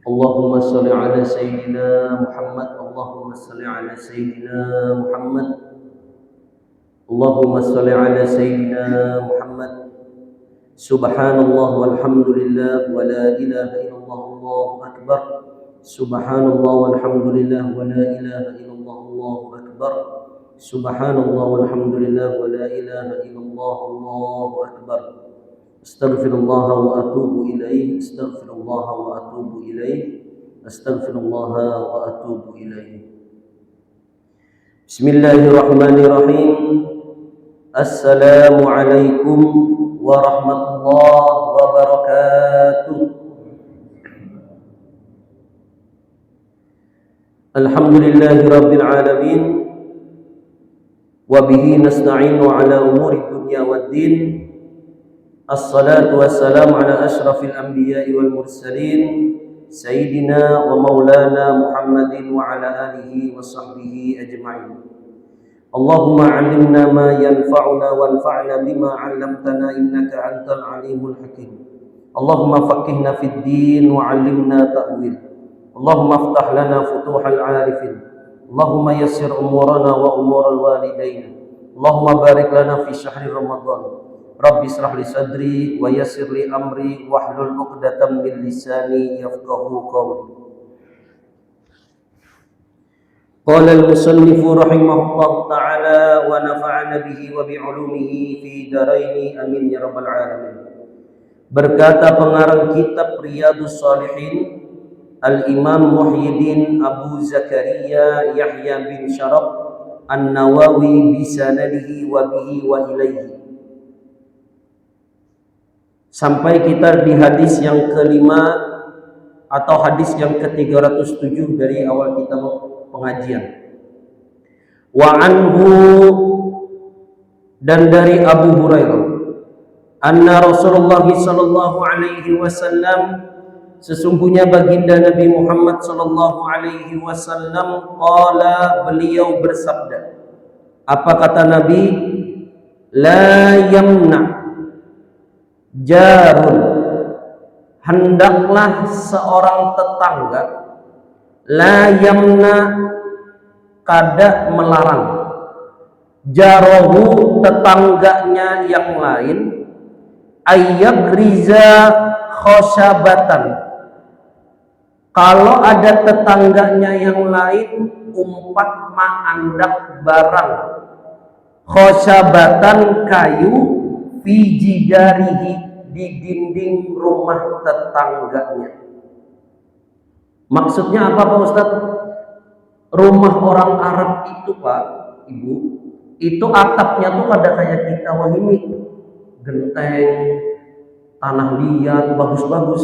اللهم صل على سيدنا محمد. اللهم صل على سيدنا محمد. اللهم صل على سيدنا محمد. سبحان الله والحمد لله ولا إله إلا الله الله أكبر. سبحان الله والحمد لله ولا إله إلا الله الله أكبر. سبحان الله والحمد لله ولا إله إلا الله الله أكبر. استغفر الله وأتوب إليه. استغفر الله وأتوب إليه. استغفر الله وأتوب إليه. بسم الله الرحمن الرحيم. السلام عليكم ورحمة الله وبركاته. الحمد لله رب العالمين وبه نستعين على أمور الدنيا والدين. الصلاة والسلام على أشرف الأنبياء والمرسلين سيدنا ومولانا محمد وعلى آله وصحبه أجمعين. اللهم علمنا ما ينفعنا وانفعنا بما علمتنا إنك أنت العليم الحكيم. اللهم فقهنا في الدين وعلمنا تأويل. اللهم افتح لنا فتوح العارفين. اللهم يسر أمورنا وأمور الوالدين. اللهم بارك لنا في شهر رمضان. رب اشرح لي صدري ويسر لي أمري واحلل عقدة من لساني يفقهوا قولي. قال المصنف رحمه الله تعالى ونفعنا به وبعلومه في دارين آمين ya rabbal alamin. Berkata pengarang kitab Riyadhus Shalihin Al-Imam Muhyiddin Abu Zakaria Yahya bin Syaraf An-Nawawi bisanadihi wa bihi wa ilaihi. Sampai kita di hadis yang kelima atau hadis yang ke-307 dari awal kita pengajian. Wa anhu, dan dari Abu Hurairah, anna Rasulullah sallallahu alaihi wasallam, sesungguhnya baginda Nabi Muhammad sallallahu alaihi wasallam, qala, beliau bersabda. Apa kata Nabi? La yamna jarun, hendaklah seorang tetangga, la yamna, kada melarang, jarohu, tetangganya yang lain, ayyab riza khosyabatan, kalau ada tetangganya yang lain umpat ma'andak barang, khosyabatan, kayu, fi jidarihi, di dinding rumah tetangganya. Maksudnya apa Pak Ustadz? Rumah orang Arab itu Pak, Ibu, itu atapnya tuh ada kayak kita, wah ini genteng, tanah liat, bagus-bagus.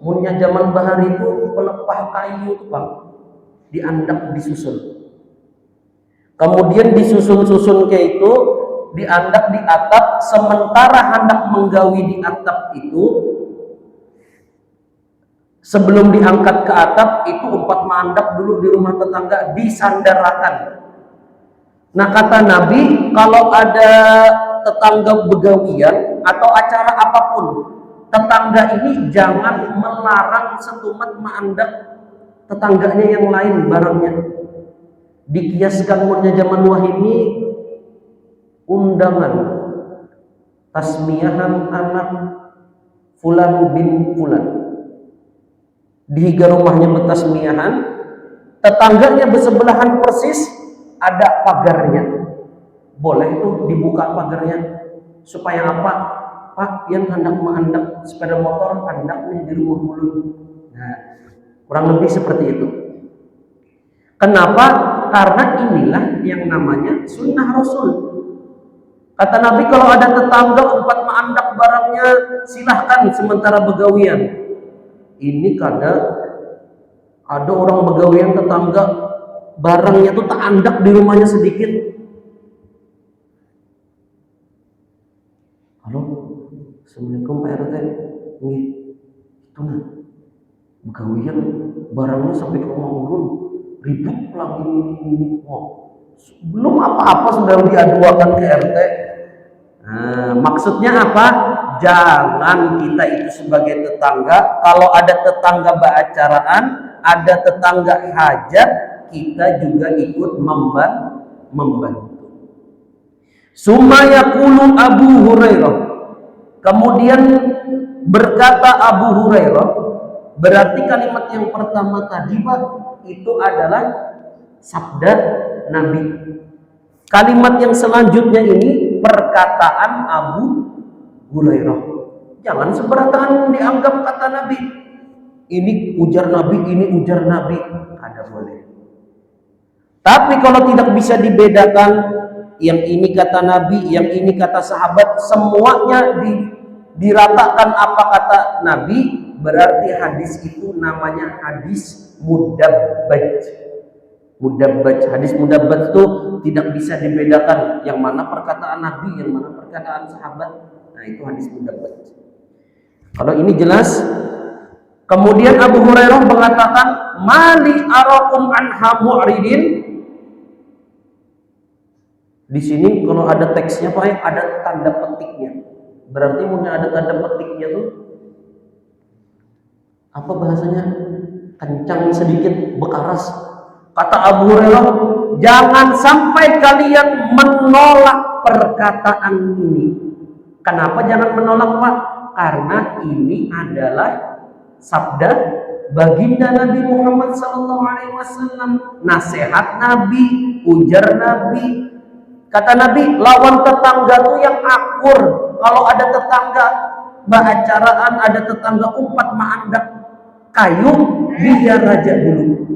Munnya zaman bahar itu pelepah kayu tuh Pak, diandak disusun. Kemudian disusun-susun kayak itu, diandak di atap. Sementara hendak menggawi di atap itu, sebelum diangkat ke atap itu umpat mandak dulu di rumah tetangga, disandarakan. Nah kata Nabi, kalau ada tetangga begawian atau acara apapun, tetangga ini jangan melarang setumat mandak tetangganya yang lain barangnya. Dikiaskan mulnya zaman wahini, undangan tasmiyahan anak fulan bin fulan, dihiga rumahnya bertasmiyahan, tetangganya bersebelahan persis, ada pagarnya, boleh tuh dibuka pagarnya. Supaya apa? Pak, yang hendak mengandak sepeda motor hendak nih di rumah dulu. Nah, kurang lebih seperti itu. Kenapa? Karena inilah yang namanya sunnah Rasul. Kata Nabi, kalau ada tetangga umpat mengandak barangnya, silahkan sementara begawian. Ini ada orang begawian tetangga, barangnya tuh tak andak di rumahnya sedikit. Halo, assalamualaikum Pak RT. Nih, itu nah, begawian barangnya sampai ke rumah ulun, ribut lagi ini. Oh, belum apa-apa sudah diaduakan ke RT. Maksudnya apa? Jangan kita itu sebagai tetangga, kalau ada tetangga beracaraan, ada tetangga hajat, kita juga ikut membantu. Summa yaqulu Abu Hurairah. Kemudian berkata Abu Hurairah, berarti kalimat yang pertama tadi Pak, itu adalah sabda Nabi. Kalimat yang selanjutnya ini perkataan Abu Hurairah. Jangan sembarangan dianggap kata Nabi. Ini ujar Nabi, ini ujar Nabi. Ada boleh. Tapi kalau tidak bisa dibedakan, yang ini kata Nabi, yang ini kata sahabat, semuanya diratakan apa kata Nabi, berarti hadis itu namanya hadis mudabbaj. Hadis mudabbaj itu tidak bisa dibedakan yang mana perkataan Nabi, yang mana perkataan sahabat. Nah, itu hadis mudabbaj. Kalau ini jelas. Kemudian Abu Hurairah mengatakan, "Mali arakum anha mu'ridin." Di sini kalau ada teksnya Pak, ada tanda petiknya. Berarti punya ada tanda petiknya tuh apa bahasanya? Kencang sedikit, bekaras. Kata Abu Hurairah, jangan sampai kalian menolak perkataan ini. Kenapa jangan menolak Pak? Karena ini adalah sabda baginda Nabi Muhammad SAW, nasihat Nabi, ujar Nabi. Kata Nabi, lawan tetangga tuh yang akur. Kalau ada tetangga beracaraan, ada tetangga umpat maandak kayu, biar raja dulu.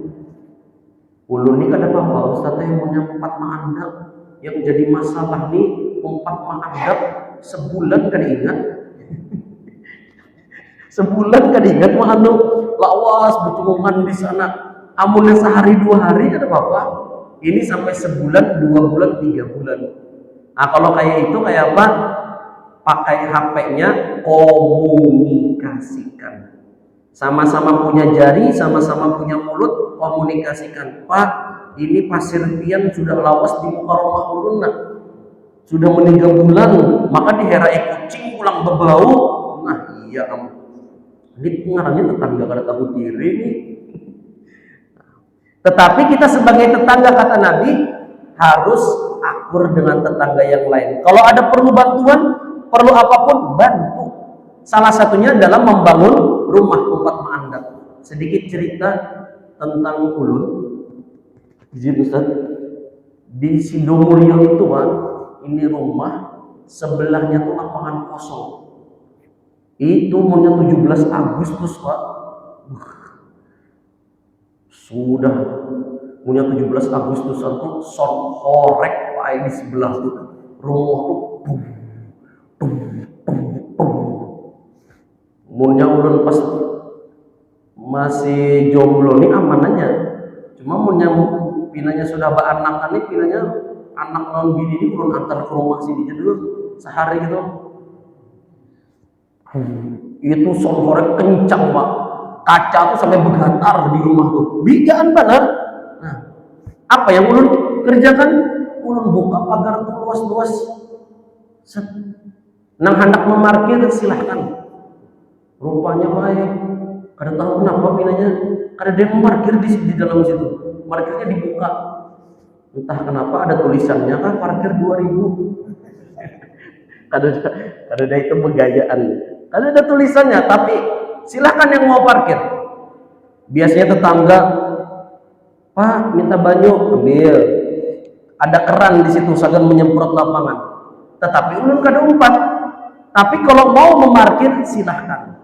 Ulun ini kadang apa Ustaz yang punya umpat maandak, yang jadi masalah nih umpat maandak sebulan kan ingat. Sebulan kan ingat mah anu lawas bercumuman di sana. Amunnya sehari 2 hari kan apa-apa. Ini sampai sebulan, 2 bulan, 3 bulan. Nah, kalau kayak itu kayak apa? Pakai HP-nya, komunikasikan. Sama-sama punya jari, sama-sama punya mulut, komunikasikan. Pak, ini pasir pian sudah lawas di muka rumah ulun nah. Sudah meninggal bulan, maka diherai kucing pulang bebau. Nah, iya kamu. Ini pengarangnya tetangga kada tahu diri nih. Tetapi kita sebagai tetangga kata Nabi harus akur dengan tetangga yang lain. Kalau ada perlu bantuan, perlu apapun bantu. Salah satunya adalah membangun rumah tempat maandak. Sedikit cerita tentang ulun. Izin Ustaz. Di Sidomulyo itu Pak, ini rumah sebelahnya tuh lapangan kosong. Itu punya 17 Agustus Pak. Sudah punya 17 Agustus itu son korek Pak di sebelah tuh. Rumah tuh Munya ulun pas masih jomblo nih amanannya. Cuma munya pinanya sudah beranak nih, pinanya anak non bini ini ulun antar ke rumah sini dulu sehari gitu. Itu son korek kencang Pak, kaca tuh sampai bergetar di rumah tuh, bigaan benar. Nah, apa yang ulun kerjakan? Ulun buka pagar tuh luas-luas. Nang hendak memarkir silahkan. Rupanya baik, kada tahu kenapa pinanya, kada dia memarkir di dalam situ, parkirnya dibuka. Entah kenapa ada tulisannya kan parkir 2000. Kada itu begayaan. Kan ada tulisannya, tapi silahkan yang mau parkir. Biasanya tetangga, Pak minta banyu, ambil. Ada keran di situ, sagan menyemprot lapangan. Tetapi ulun kada umpat. Tapi kalau mau memarkir silahkan.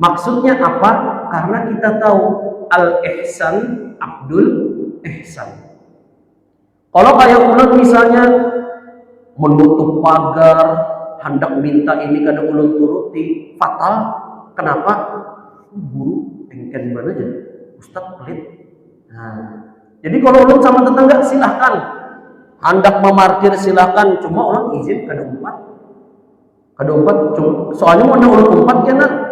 Maksudnya apa? Karena kita tahu al-ihsan Abdul ihsan. Kalau kayak ulun misalnya menutup pagar, hendak minta ini kada ulun turuti, fatal. Kenapa? Guru engken mana aja, Ustaz pelit. Nah, jadi kalau ulun sama tetangga silahkan, hendak memarkir silahkan, cuma ulun izin kada umpat. Soalnya mau ulun umpat kena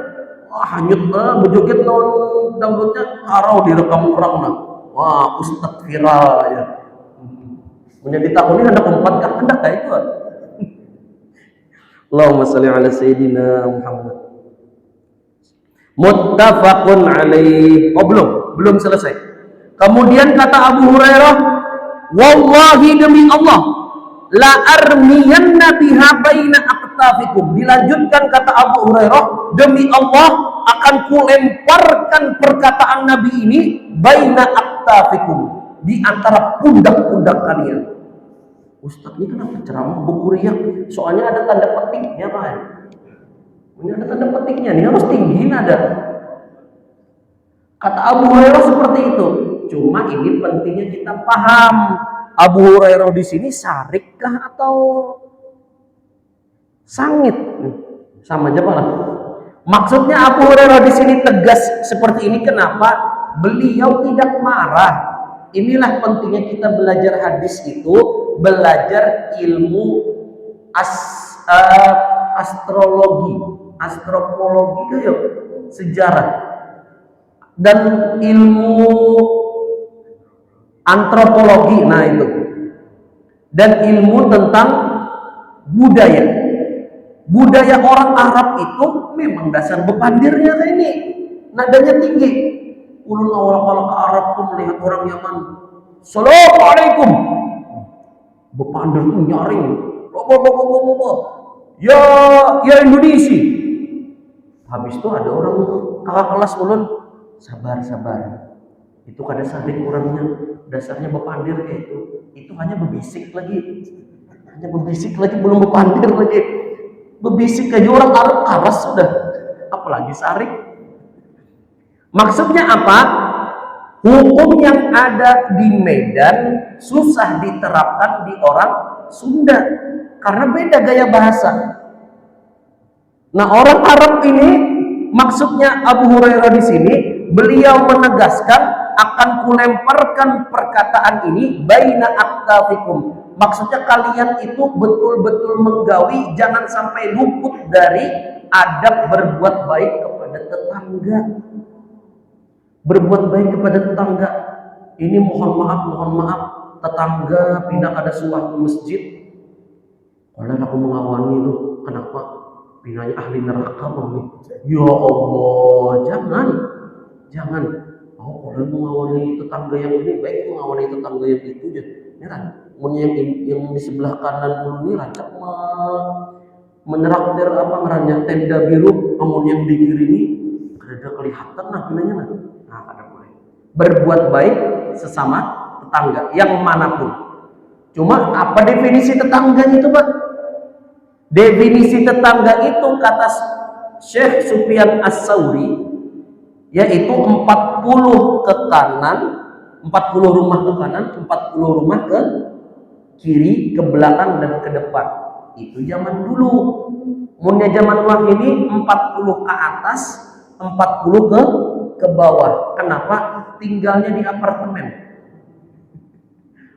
hanyut bejoget lawan dangdutnya harau direkam orang nah. Wah, Ustaz viral ya. Punya ditakuni hendak umpat kan hendak kayak itu. Allahumma shalli ala sayyidina Muhammad. Muttafaqun alaih. Oh, belum selesai. Kemudian kata Abu Hurairah, wallahi demi Allah, la armiyanna biha baina aqtafikum. Dilanjutkan kata Abu Hurairah, demi Allah akan kulemparkan perkataan Nabi ini baina aqtafikum, di antara pundak-pundak kalian. Ustaz, ini kenapa ceramah buku riak? Soalnya ada tanda petiknya, Pak. Ini ada tanda petiknya, nih harus tinggi nada. Kata Abu Hurairah seperti itu. Cuma ini pentingnya kita paham. Abu Hurairah di sini syarik kah atau sangit? Sama aja lah. Maksudnya Abu Hurairah di sini tegas seperti ini kenapa? Beliau tidak marah. Inilah pentingnya kita belajar hadis itu, belajar ilmu astrologi, antropologi kayak sejarah, dan ilmu antropologi, nah itu, dan ilmu tentang budaya orang Arab itu memang dasar bepandirnya kayak ini, nadanya tinggi. Ulun awal-awal ke Arab tuh melihat orang Yaman, Assalamualaikum, bepandir tuh nyaring, ya Indonesia. Habis itu ada orang kakak kelas ulun, sabar. Itu kada sadik orangnya, dasarnya bepandir kayak itu hanya berbisik lagi, belum bepandir lagi, berbisik aja orang Arab karas sudah, apalagi sarik. Maksudnya apa? Hukum yang ada di Medan susah diterapkan di orang Sunda karena beda gaya bahasa. Nah, orang Arab ini, maksudnya Abu Hurairah di sini, beliau menegaskan akan kulemparkan perkataan ini baina aktafikum. Maksudnya kalian itu betul-betul menggawi, jangan sampai luput dari adab berbuat baik kepada tetangga. Berbuat baik kepada tetangga. Ini mohon maaf, tetangga pindah kada suatu masjid. Kalau aku mengawani itu, kenapa? Pinanya ahli neraka mami. Ya Allah, jangan. Oh, kalau mengawani tetangga yang ini baik, mengawani tetangga yang itu aja. Ini kan, yang di sebelah kanan ini rancak meneraktir apa ngarannya tenda biru, namun yang di kiri ini ada kelihatan nah pinanya nah. Nah, kada boleh. Berbuat baik sesama tetangga yang manapun. Cuma apa definisi tetangga itu, Pak? Definisi tetangga itu kata Syekh Sufyan As-Tsauri yaitu 40 ke kanan, 40 rumah ke kanan, 40 rumah ke kiri, ke belakang dan ke depan. Itu zaman dulu. Munnya zaman wahini 40 ke atas, 40 ke bawah. Kenapa? Tinggalnya di apartemen.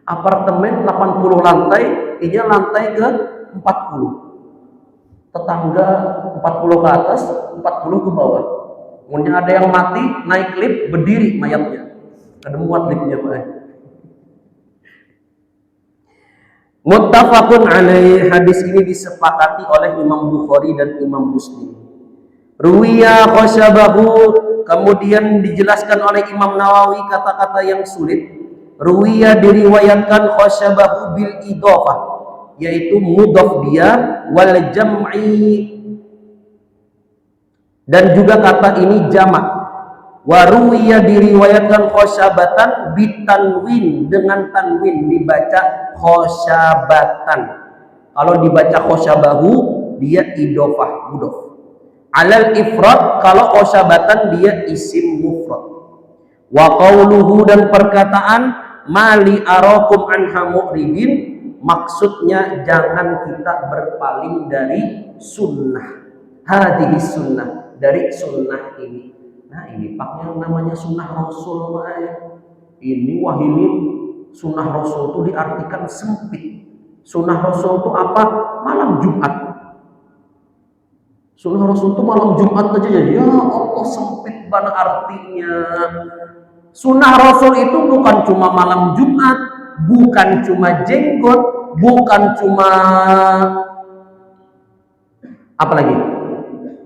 Apartemen 80 lantai, ini lantai ke 40. Tetangga 40 ke atas, 40 ke bawah. Kemudian ada yang mati, naik lift, berdiri mayatnya. Ada muat liftnya, Pak. Muttafaqun alaih. Hadis ini disepakati oleh Imam Bukhari dan Imam Muslim. Ruwiya khasyabahu, kemudian dijelaskan oleh Imam Nawawi kata-kata yang sulit. Ruwiya diriwayatkan khasyabahu bil idhofah, yaitu mudhaf dia, wal jam'i, dan juga kata ini jamak. Wa ruwiya diriwayatkan khosyabatan bitanwin, dengan tanwin dibaca khosyabatan. Kalau dibaca khosyabahu dia idhofah mudhaf. Alal ifrad, kalau khosyabatan dia isim mufrad. Wa qauluhu, dan perkataan mali arakum anha mu'ridin, maksudnya jangan kita berpaling dari sunnah. Hadhihi sunnah, dari sunnah ini. Nah, ini Pak yang namanya sunnah Rasul, Pak. Ini wahini sunnah Rasul itu diartikan sempit. Sunnah Rasul itu apa? Malam Jumat. Sunnah Rasul itu malam Jumat aja ya. Ya Allah, sempit banget artinya. Sunnah Rasul itu bukan cuma malam Jumat, bukan cuma jenggot, bukan cuma Apalagi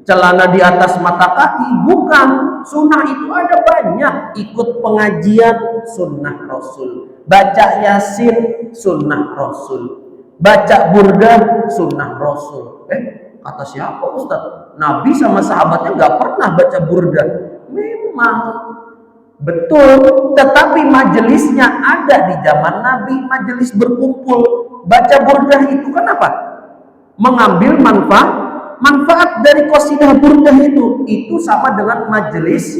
celana di atas mata kaki, bukan. Sunnah itu ada banyak. Ikut pengajian, sunnah Rasul. Baca Yasin, sunnah Rasul. Baca burdah, sunnah Rasul. Kata siapa Ustaz? Nabi sama sahabatnya nggak pernah baca burdah. Memang betul, tetapi majelisnya ada di zaman Nabi, majelis berkumpul. Baca burdah itu kan apa? Mengambil manfaat dari qasidah burdah itu sama dengan majelis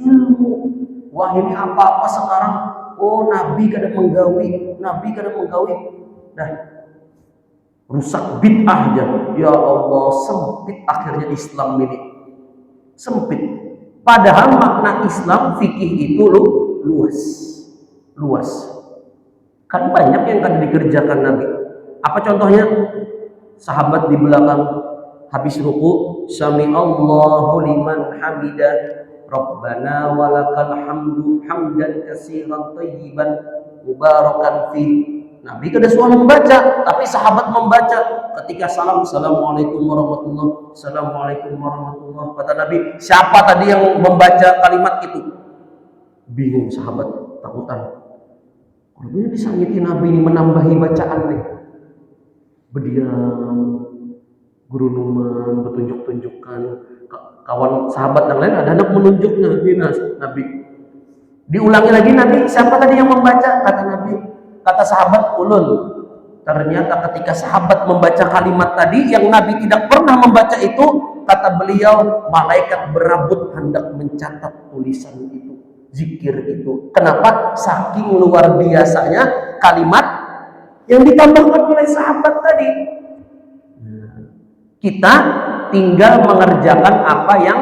ilmu. Wah, ini apa-apa sekarang? Oh, Nabi kadang menggawi. Dah, rusak bid'ah aja. Ya Allah, sempit akhirnya Islam ini. Sempit. Padahal makna Islam fikih itu luas. Kan banyak yang kan dikerjakan Nabi. Apa contohnya? Sahabat di belakang habis ruku, sami Allahu liman hamidah, Rabbana walakal hamdu hamdan katsiran thayyiban mubarakan fi. Nabi kada suruh membaca, tapi sahabat membaca. Ketika salam, assalamualaikum warahmatullahi, assalamualaikum warahmatullahi. Kata Nabi, siapa tadi yang membaca kalimat itu? Bingung sahabat, takutan. Kalau ini disangiti Nabi ini menambahi bacaan nih. Berdiam, guru numan, bertunjuk-tunjukkan. Kawan sahabat yang lain ada anak menunjuk Nabi. Diulangi lagi Nabi, siapa tadi yang membaca? Kata Nabi, kata sahabat, ulun. Ternyata ketika sahabat membaca kalimat tadi yang Nabi tidak pernah membaca itu, kata beliau, malaikat berabut hendak mencatat tulisan itu, zikir itu. Kenapa? Saking luar biasanya kalimat yang ditambahkan oleh sahabat tadi. Kita tinggal mengerjakan apa yang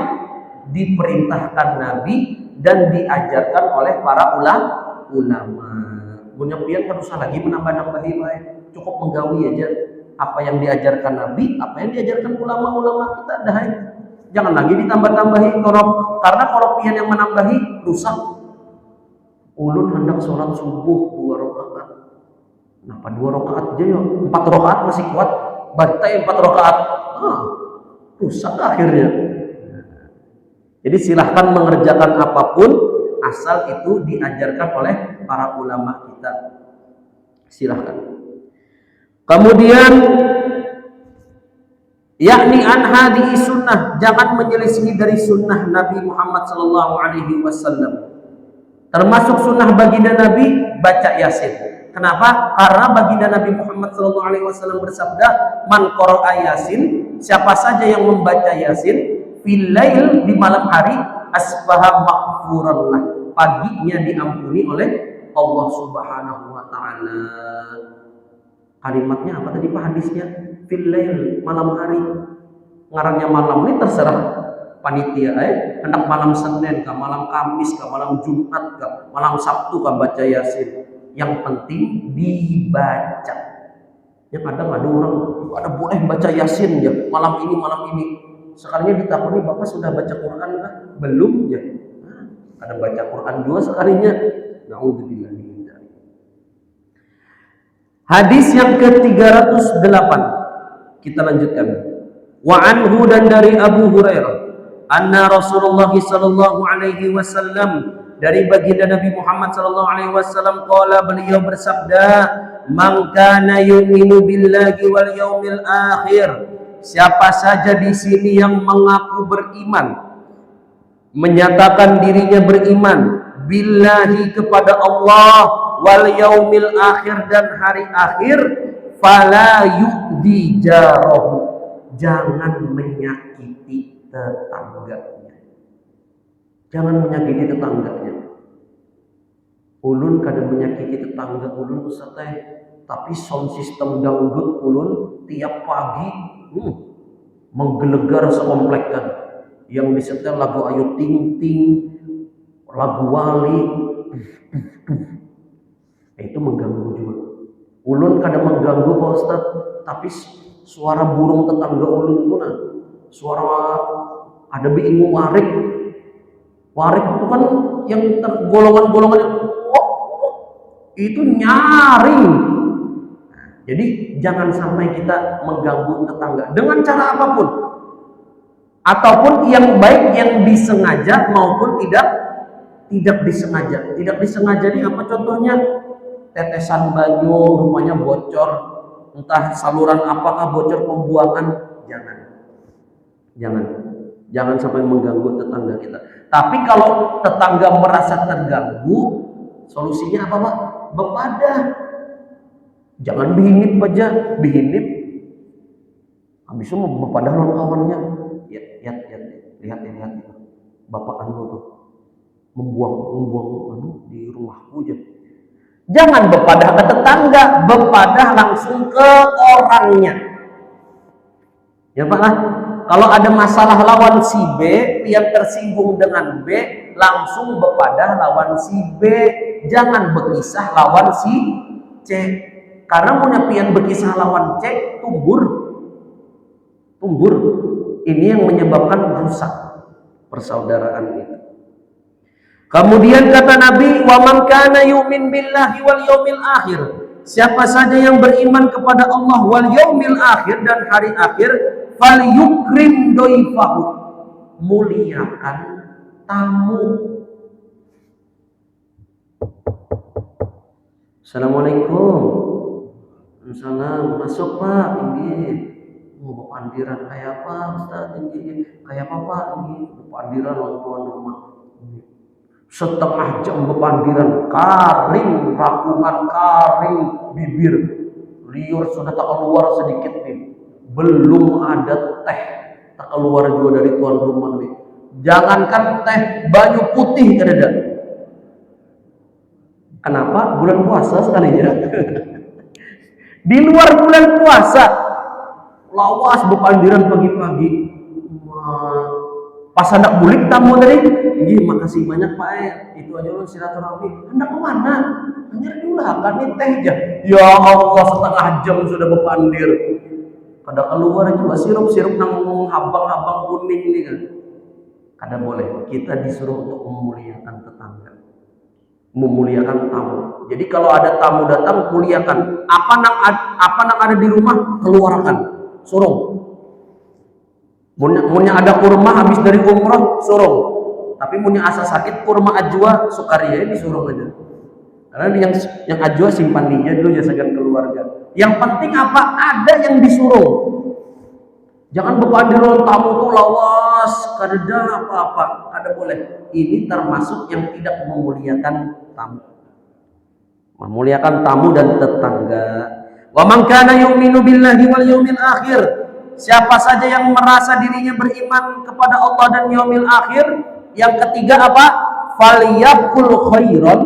diperintahkan Nabi dan diajarkan oleh para ulama. Punya pian kan usah lagi menambah-nambahi baik. Cukup menggawi aja apa yang diajarkan Nabi, apa yang diajarkan ulama-ulama kita dah. Jangan lagi ditambah-tambahi karena kalau pian yang menambahi rusak. Ulun hendak sholat subuh 2 rakaat. Kenapa 2 rakaat aja ya? 4 rakaat masih kuat. Bantai 4 rakaat. Rusak akhirnya. Jadi silahkan mengerjakan apapun asal itu diajarkan oleh para ulama kita. Silahkan. Kemudian yakni an hadhihi sunnah, jangan menyelisihi dari sunnah Nabi Muhammad sallallahu alaihi wasallam. Termasuk sunnah baginda Nabi baca Yasin. Kenapa? Karena baginda Nabi Muhammad sallallahu alaihi wasallam bersabda, "Man qara'a Yasin," siapa saja yang membaca Yasin fil lail, di malam hari, asbaha maghfuran lah, paginya diampuni oleh Allah Subhanahu wa taala. Kalimatnya apa tadi Pak hadisnya? Fil lail, malam hari. Ngarangnya malam ini terserah panitia, hendak malam Senin kah, malam Kamis kah, malam Jumat kah, malam Sabtu kah baca Yasin. Yang penting dibaca. Yang kadang ada orang ada boleh baca Yasin ya malam ini. Sekalinya ditakoni, Bapak sudah baca Quran kah? Belum ya. Ada baca Quran juga sekalinya. Nauzubillah. Hadis yang ke-308 kita lanjutkan. Wa anhu, dan dari Abu Hurairah, anna Rasulullah sallallahu alaihi wasallam, dari baginda Nabi Muhammad sallallahu alaihi wasallam, qala, beliau bersabda, man kana yu'minu billahi wal yaumil akhir, siapa saja di sini yang mengaku beriman, menyatakan dirinya beriman, billahi kepada Allah, wal yaumil akhir dan hari akhir, fala yu'di jarahu, jangan menyakiti tetangganya. Jangan menyakiti tetangganya. Ulun kadang menyakiti tetangga ulun Ustaz, tapi sound system dangdut ulun tiap pagi menggelegar sekomplek kan. Yang disetel lagu Ayu Ting Ting, lagu Wali, itu mengganggu juga. Ulun kadang mengganggu Pak Ustaz, tapi suara burung tetangga ulun pun suara ada bingung warik itu kan yang tergolongan-golongan itu nyaring. Jadi jangan sampai kita mengganggu tetangga dengan cara apapun. Ataupun yang baik yang disengaja maupun tidak disengaja. Tidak disengaja ini apa contohnya? Tetesan banyu rumahnya bocor, entah saluran apakah bocor pembuangan, jangan. Jangan. Jangan sampai mengganggu tetangga kita. Tapi kalau tetangga merasa terganggu, solusinya apa, Pak? Bepadah. Jangan bihinip aja, bihinip. Habis itu bepadah lawan kawannya. Lihat itu. Bapak anu tuh membuang anu di rumahku aja. Jangan bepadah ke tetangga, bepadah langsung ke orangnya. Ya Pak lah. Kalau ada masalah lawan si B, yang tersinggung dengan B, langsung bepadah lawan si B. Jangan berkisah lawan si C. Karena punya pian berkisah lawan C, tumbur. Ini yang menyebabkan rusak persaudaraan itu. Kemudian kata Nabi, "Wa man kana yu'min billahi wal yaumil akhir." Siapa saja yang beriman kepada Allah wal yaumil akhir dan hari akhir, falyukrim doifahu. Muliakan tamu. Assalamualaikum. Salam. Masuk Pak. Ini mau pandiran kayak apa Ustaz? Ini kayak apa Pak? Ini pandiran orang tuan rumah. Setengah jam bepandiran, karing, rakungan karing, bibir liur sudah tak keluar sedikit nih. Belum ada teh tak keluar juga dari tuan rumah nih. Jangankan teh, banyu putih ada. Kenapa? Bulan puasa sekalinya. Di luar bulan puasa, lawas bepandiran pagi-pagi. Pas hendak bulik tamu tadi, iya makasih banyak Pak itu aja lu silaturahmi. Hendak kemana? Hanya diulahkan nih teh aja. Ya Allah, setengah jam sudah bepandir. Kada keluar juga sirup nang habang-habang kuning ini kan. Kada boleh. Kita disuruh untuk memuliakan tetangga, memuliakan tamu. Jadi kalau ada tamu datang, muliakan. Apa nang ada di rumah, keluarkan, suruh. Munya ada kurma habis dari umrah, suruh. Tapi munya asa sakit kurma ajwa sukaria disuruh aja. Karena yang ajwa simpan dia dulu ya segan keluarga. Yang penting apa? Ada yang disuruh. Jangan bepandiran tamu tuh lawas, kada apa-apa, kada boleh. Ini termasuk yang tidak memuliakan tamu. Memuliakan tamu dan tetangga. Wa man kana yu'minu billahi wal yaumil akhir. Siapa saja yang merasa dirinya beriman kepada Allah dan yaumil akhir, yang ketiga apa? Falyaqul khairan,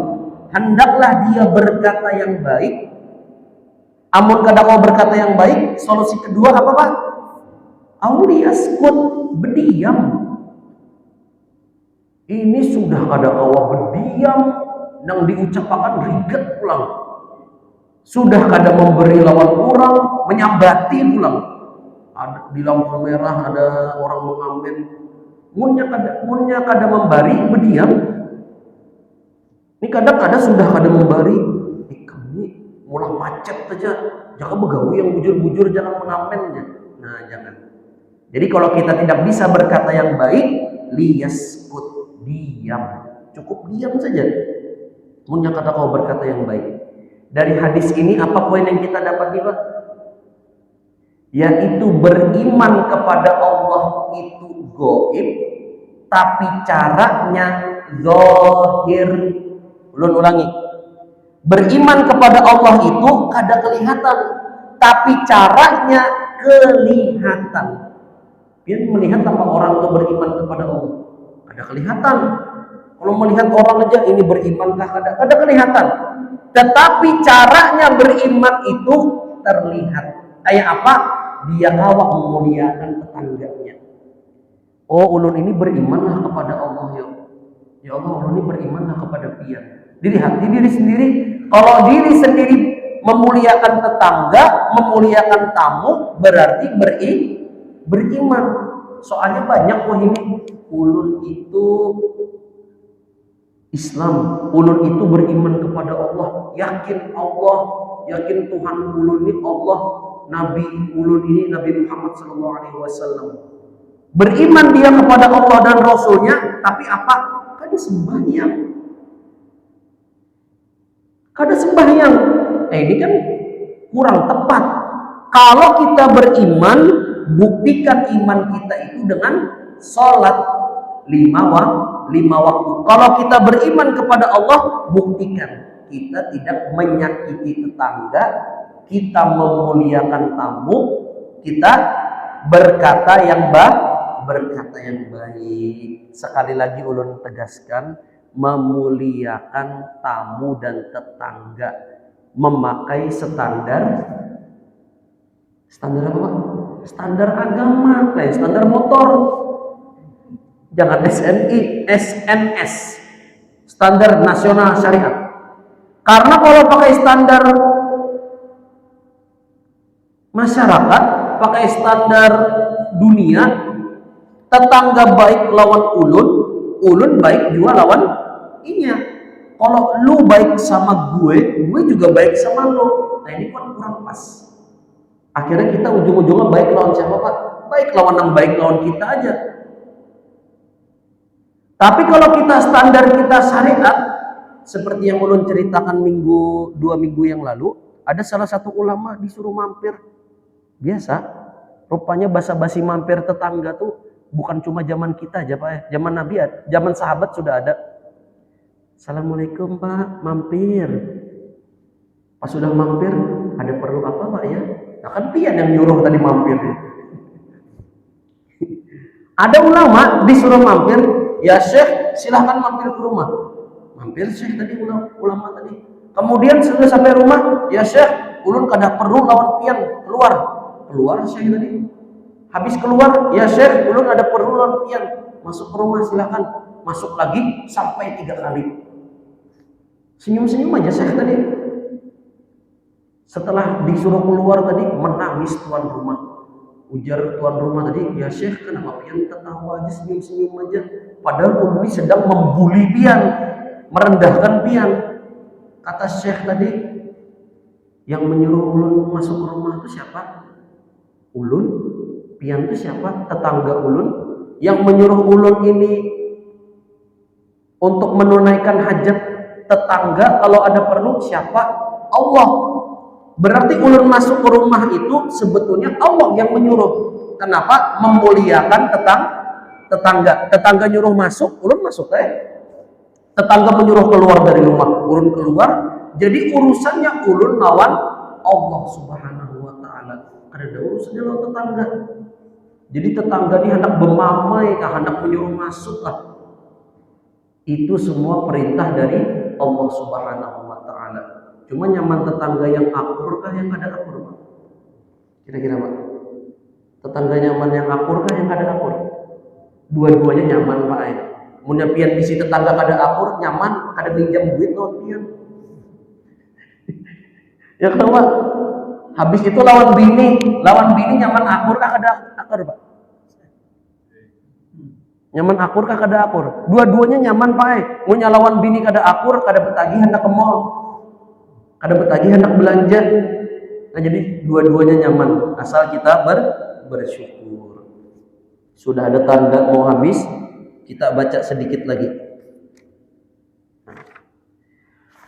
hendaklah dia berkata yang baik. Amun kada mau berkata yang baik, solusi kedua apa Pak? Auliyaskut, berdiam. Ini sudah kada kawa berdiam, nang diucapkan riget pulang. Sudah kada memberi lawan kurang, menyambati pulang. Ada di lampu merah ada orang mengamen, munnya kada membari berdiam. Ini kadang ada sudah kada membari, kami mulang macet aja, jangan begawi yang bujur-bujur, jangan mengamen. Nah jangan. Jadi kalau kita tidak bisa berkata yang baik, liyaskut, diam, cukup diam saja. Munnya kada kau berkata yang baik. Dari hadis ini apa poin yang kita dapat Pak? Yaitu beriman kepada Allah itu gaib, tapi caranya zahir. Ulangi. Beriman kepada Allah itu kada kelihatan, tapi caranya kelihatan. Dia melihat apa orang itu beriman kepada Allah? Kada kelihatan. Kalau melihat orang aja ini berimankah kada kelihatan. Tetapi caranya beriman itu terlihat. Kayak apa? Dia awak memuliakan tetangganya. Oh, ulun ini berimanlah kepada Allah ya. Ya Allah, ulun ini berimanlah kepada pian. Dilihat di diri sendiri. Kalau diri sendiri memuliakan tetangga, memuliakan tamu, berarti beriman. Soalnya banyak ini ulun itu Islam, ulun itu beriman kepada Allah, yakin Tuhan ulun ini Allah, Nabi ulun ini Nabi Muhammad SAW. Beriman dia kepada Allah dan Rasulnya, tapi apa? Kada sembahyang. Kada sembahyang. Ini kan kurang tepat. Kalau kita beriman, buktikan iman kita itu dengan sholat lima waktu. Kalau kita beriman kepada Allah, buktikan kita tidak menyakiti tetangga, kita memuliakan tamu, kita berkata yang baik. Sekali lagi ulun tegaskan, memuliakan tamu dan tetangga, memakai standar apa? Standar agama, standar motor. Jangan SNI, SNS, standar nasional syariat. Karena kalau pakai standar masyarakat, pakai standar dunia, tetangga baik lawan ulun baik juga lawan inya. Kalau lu baik sama gue juga baik sama lu. Nah ini kan kurang pas. Akhirnya kita ujung-ujungnya baik lawan siapa Pak? Baik lawan yang baik lawan kita aja. Tapi kalau kita standar kita syariat, seperti yang ulun ceritakan 2 minggu yang lalu, ada salah satu ulama disuruh mampir. Biasa, rupanya basa-basi mampir tetangga tuh bukan cuma zaman kita aja Pak ya, zaman Nabi, zaman sahabat sudah ada. Assalamualaikum Pak, mampir. Pas sudah mampir, ada perlu apa Pak ya? Nah kan pian yang nyuruh tadi mampir. Ada ulama disuruh mampir, ya Syekh silahkan mampir ke rumah. Mampir Syekh tadi ulama tadi. Kemudian sudah sampai rumah, ya Syekh ulun kada perlu lawan pian, keluar Syekh tadi. Habis keluar, ya Syekh ulun ada perlu lawan pian, masuk ke rumah silahkan. Masuk lagi sampai 3 kali. Senyum-senyum aja Syekh tadi. Setelah disuruh keluar tadi, menangis tuan rumah. Ujar tuan rumah tadi, ya Syekh kenapa pian tertawa aja, senyum-senyum aja. Padahal ulun ini sedang membuli pian, merendahkan pian. Kata Syekh tadi, yang menyuruh ulun masuk ke rumah itu siapa? Ulun. Pian itu siapa? Tetangga ulun. Yang menyuruh ulun ini untuk menunaikan hajat tetangga kalau ada perlu siapa? Allah. Berarti ulun masuk ke rumah itu sebetulnya Allah yang menyuruh. Kenapa? Memuliakan tetangga. Tetangga nyuruh masuk, ulun masuk Tetangga menyuruh keluar dari rumah, ulun keluar. Jadi urusannya ulun lawan Allah Subhanahu wa taala. Ada urusannya lawan tetangga. Jadi tetangga ini hendak bermamai, hendak menyuruh masuk lah. Itu semua perintah dari Allah Subhanahu wa taala. Cuma nyaman tetangga yang akur kah yang kada akur Pak? Kira-kira Pak? Tetangga nyaman yang akur kah yang kada akur? Dua-duanya nyaman Pak. Munnya pian bisi tetangga kada akur, nyaman, kada pinjam duit lawan pian. Ya kan Pak? Habis itu lawan bini nyaman akur kah kada akur Pak? Nyaman akur kah kada akur? Dua-duanya nyaman Pak. Munnya lawan bini kada akur, kada betagih hendak ke mall. Kada betagih hendak belanja. Nah jadi dua-duanya nyaman asal kita bersyukur. Sudah ada tanda mau habis, kita baca sedikit lagi.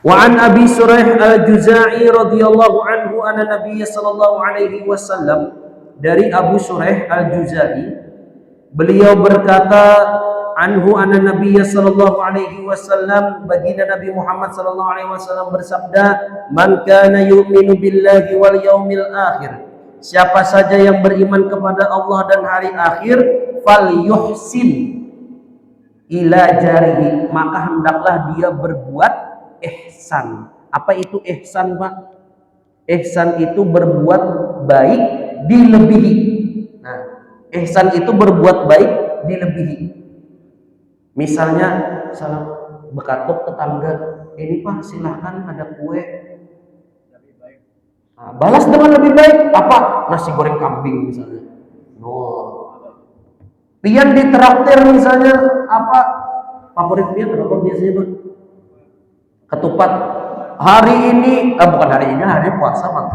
Wa an Abi Suraih Al-Juza'i radhiyallahu anhu anna Nabiy sallallahu alaihi wasallam, dari Abu Suraih Al-Juza'i, beliau berkata, anhu anna Nabiy sallallahu alaihi wasallam, baginda Nabi Muhammad sallallahu alaihi wasallam bersabda, man kana yu'minu billahi wal yaumil akhir, siapa saja yang beriman kepada Allah dan hari akhir, falyuhsin ila jarihi, maka hendaklah dia berbuat ihsan. Apa itu ihsan Pak? Ihsan itu berbuat baik dilebihi. Nah, ihsan itu berbuat baik dilebihi. Misalnya salam bekatuk tetangga, ini Pak silahkan ada kue. Nah, balas dengan lebih baik apa? Nasi goreng kambing misalnya. Pian ditraktir misalnya apa? Favorit pian apa biasanya Pak? Ketupat. Hari ini, bukan hari ini, hari puasa Pak.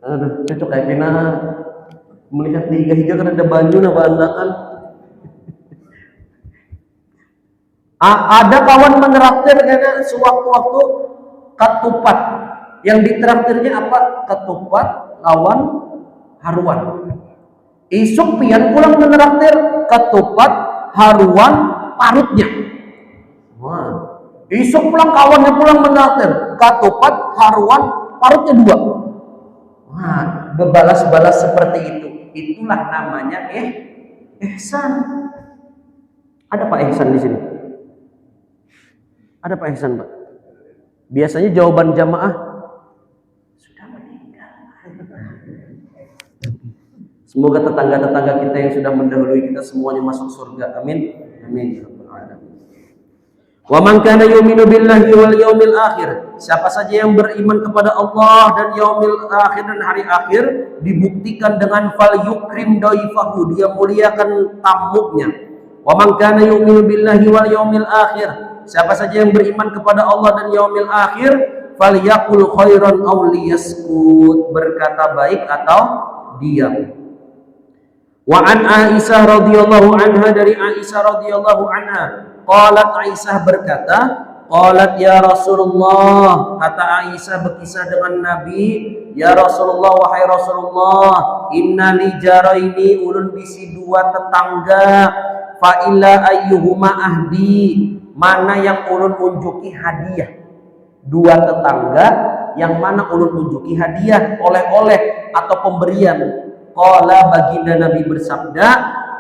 Aduh, cocok kayak pina. Melihat di higa-higa kan ada banyu na baandakan. Ada kawan menraktir karena sewaktu-waktu ketupat. Yang ditraktirnya apa? Ketupat lawan haruan. Isuk pian pulang menraktir ketupat haruan parutnya. Wah. Isuk pulang kawannya pulang menraktir ketupat haruan parutnya 2. Wah, berbalas-balas seperti itu. Itulah namanya ihsan. Ada Pak Ihsan di sini? Ada Pak Ihsan, Pak? Biasanya jawaban jamaah sudah meninggal. Semoga tetangga-tetangga kita yang sudah mendahului kita semuanya masuk surga. Amin. Amin. Wa man kana yu'minu billahi wal yaumil akhir. Siapa saja yang beriman kepada Allah dan yaumil akhir dan hari akhir, dibuktikan dengan fal yukrim daifahu, dia muliakan tamunya. Wa man kana yu'minu billahi wal yaumil akhir. Siapa saja yang beriman kepada Allah dan yaumil akhir, falyaqul khairan aw liyaskut, berkata baik atau diam. Wa an Aisyah radhiyallahu anha, dari Aisyah radhiyallahu anha, qalat, Aisyah berkata, qalat ya Rasulullah, kata Aisyah berkisah dengan Nabi, ya Rasulullah, wahai Rasulullah, inna li jaraini, ulun bisi 2 tetangga, fa illa ayyuhuma ahdi, mana yang ulun unjuki hadiah. 2 tetangga yang mana ulun unjuki hadiah, oleh-oleh atau pemberian. Qala, baginda Nabi bersabda,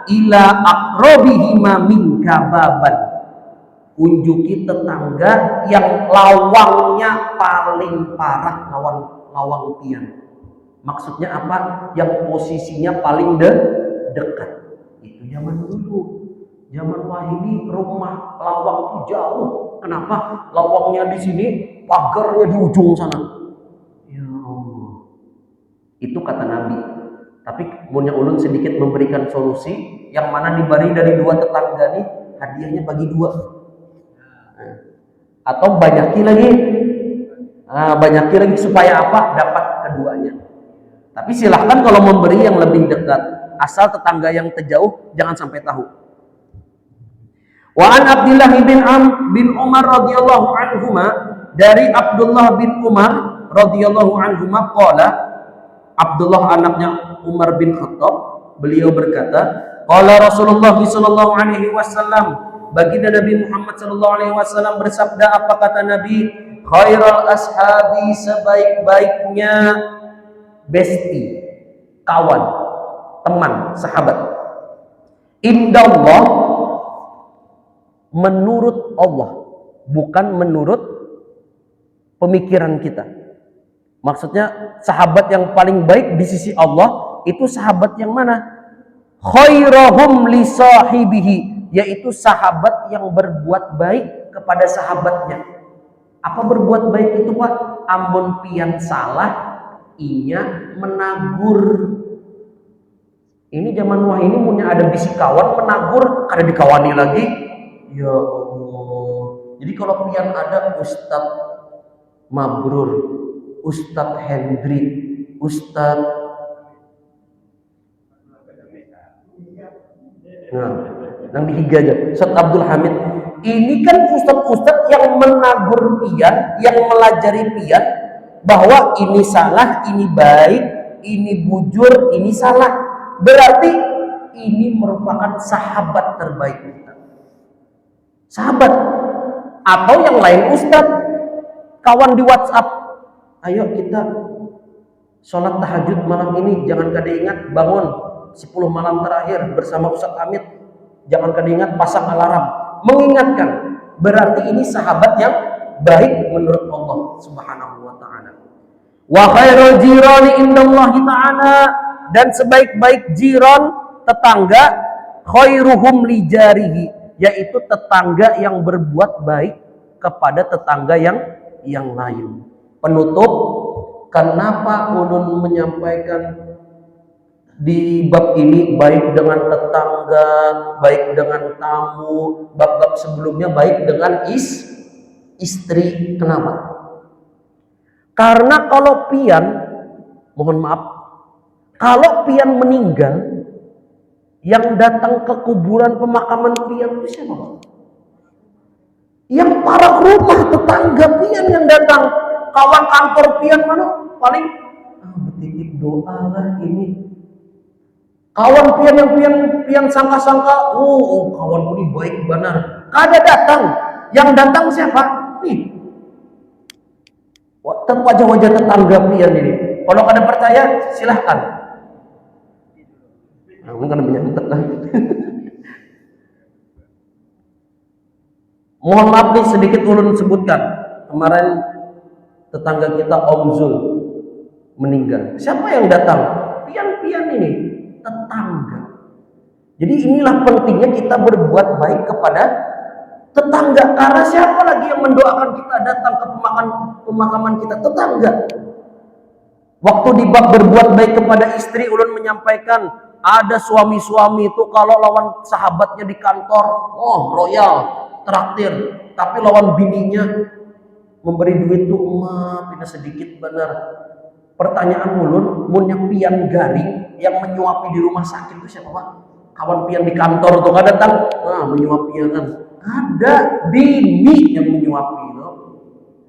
ila aqrabihima minka baban, unjuki tetangga yang lawangnya paling parah lawan lawang pian. Maksudnya apa? Yang posisinya paling dekat. Itu zaman dulu. Zaman Wahidi rumah lawang itu jauh. Kenapa? Lawangnya di sini, pagarnya di ujung sana. Ya Allah. Itu kata Nabi. Tapi punya ulun sedikit memberikan solusi, yang mana diberi dari 2 tetangga nih, hadiahnya bagi 2. Atau banyaki lagi. Banyaki lagi supaya apa? Dapat keduanya. Tapi silahkan kalau memberi yang lebih dekat, asal tetangga yang terjauh jangan sampai tahu. Wa an Abdullah bin Umar radhiyallahu anhuma, dari Abdullah bin Umar radhiyallahu anhuma qala, Abdullah anaknya Umar bin Khattab, beliau berkata, qala Rasulullah sallallahu alaihi wasallam, baginda Nabi Muhammad sallallahu alaihi wasallam bersabda, apa kata Nabi? Khairul ashabi, sebaik-baiknya besti, kawan, teman, sahabat. Indallah, menurut Allah, bukan menurut pemikiran kita. Maksudnya sahabat yang paling baik di sisi Allah itu sahabat yang mana? Khairahum li sahibihi, yaitu sahabat yang berbuat baik kepada sahabatnya. Apa berbuat baik itu, Pak? Ampun pian salah, inya menagur. Ini zaman wah ini punya ada bisi kawan menagur, kada dikawani lagi. Ya Allah. Jadi kalau pian ada Ustadz Mabrur, Ustadz Hendri, Ustadz yang dihiga aja, Ustadz Abdul Hamid. Ini kan ustadz-ustadz yang menagur pian, yang melajari pian bahwa ini salah, ini baik, ini bujur, ini salah. Berarti ini merupakan sahabat terbaik kita. Sahabat atau yang lain ustadz, kawan di WhatsApp, ayo kita sholat tahajud malam ini, jangan kada ingat bangun 10 malam terakhir bersama Ustadz Hamid, jangan kada ingat pasang alarm, mengingatkan. Berarti ini sahabat yang baik menurut Allah Subhanahu wa taala. Wa khairul jirani indallahi taala, dan sebaik-baik jiran, tetangga, khairuhum li jarihi, yaitu tetangga yang berbuat baik kepada tetangga yang lain. Penutup, kenapa ulun menyampaikan di bab ini baik dengan tetangga, baik dengan tamu, bab-bab sebelumnya baik dengan istri. Kenapa? Karena kalau pian, mohon maaf, Kalau pian meninggal, yang datang ke kuburan pemakaman pian itu siapa, Pak? Yang para rumah tetangga pian yang datang. Kawan kantor pian mana? Paling bertitip doa lah ini. Kawan pian yang pian sangka-sangka, kawan ini baik benar. Kada datang. Yang datang siapa? Nih, wajah-wajah tetangga pian ini. Kalau kada percaya, silahkan. Mungkin menyangkut lah. Mohon maaf nih sedikit ulun sebutkan. Kemarin tetangga kita Om Zul meninggal. Siapa yang datang? Pian-pian ini, tetangga. Jadi inilah pentingnya kita berbuat baik kepada tetangga. Karena siapa lagi yang mendoakan kita datang ke pemakaman kita? Tetangga. Waktu di bab berbuat baik kepada istri, ulun menyampaikan ada suami-suami itu kalau lawan sahabatnya di kantor, royal, traktir. Tapi lawan bininya memberi duit tuh pindah sedikit benar. Pertanyaan ulun, mun yang pian garing yang menyuapi di rumah sakit itu siapa, Pak? Kawan pian di kantor tuh kada datang, menyuapi kan. Ada bini yang menyuapi itu.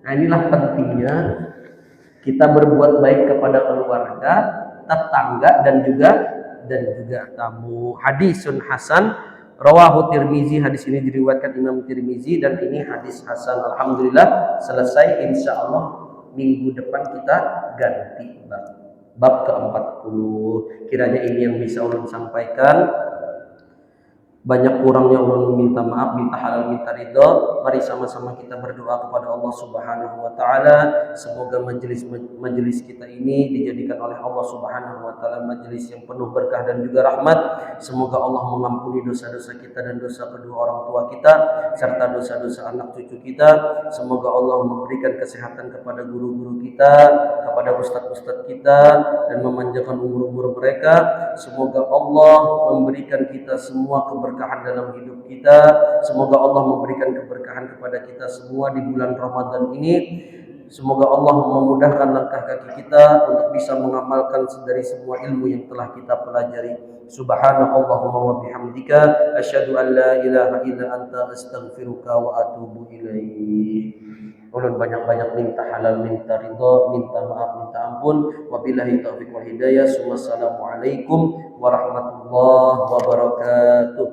Nah, inilah pentingnya kita berbuat baik kepada keluarga, tetangga dan juga tamu. Hadisun hasan rawahu Tirmizi. Hadis ini diriwayatkan Imam Tirmizi dan ini hadis hasan. Alhamdulillah selesai. Insyaallah minggu depan kita ganti bab ke-40. Kiranya ini yang bisa ulun sampaikan. Banyak kurangnya ulun minta maaf, minta halal, minta ridho. Mari sama-sama kita berdoa kepada Allah Subhanahu wa taala. Semoga majelis kita ini dijadikan oleh Allah Subhanahu wa taala majelis yang penuh berkah dan juga rahmat. Semoga Allah mengampuni dosa-dosa kita dan dosa kedua orang tua kita serta dosa-dosa anak cucu kita. Semoga Allah memberikan kesehatan kepada guru-guru kita, kepada ustadz-ustadz kita dan memanjangkan umur-umur mereka. Semoga Allah memberikan kita semua keberkahan dalam hidup kita. Semoga Allah memberikan keberkahan kepada kita semua di bulan Ramadan ini. Semoga Allah memudahkan langkah kaki kita untuk bisa mengamalkan dari semua ilmu yang telah kita pelajari. Subhanakallahumma wa bihamdika asyhadu an la ilaha illa anta astaghfiruka wa atubu ilaik. Ulun banyak-banyak minta halal, minta ridho, minta maaf, minta ampun. Wabillahi taufiq wal hidayah. Wassalamualaikum warahmatullahi wabarakatuh.